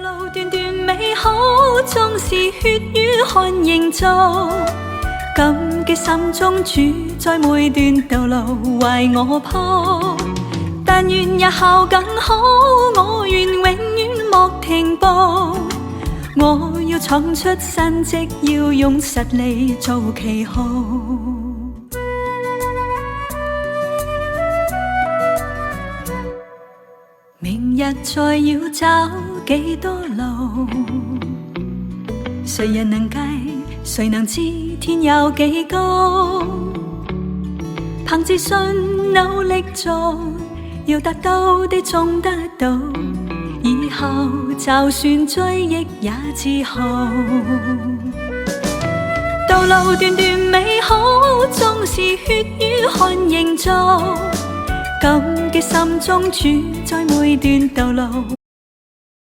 路段段美好，縱是血瘀看營造。感激心中主在每段道路為我鋪。但願日後更好，我願永遠莫停步。我要闖出新績，要用實力做旗號。明日再要走幾多路，誰人能計？誰能知天有幾高？憑自信努力做，要達到的總得到。以後就算追憶也自豪。道路段段美好，縱是血瘀看營造。感激心中主在每段道路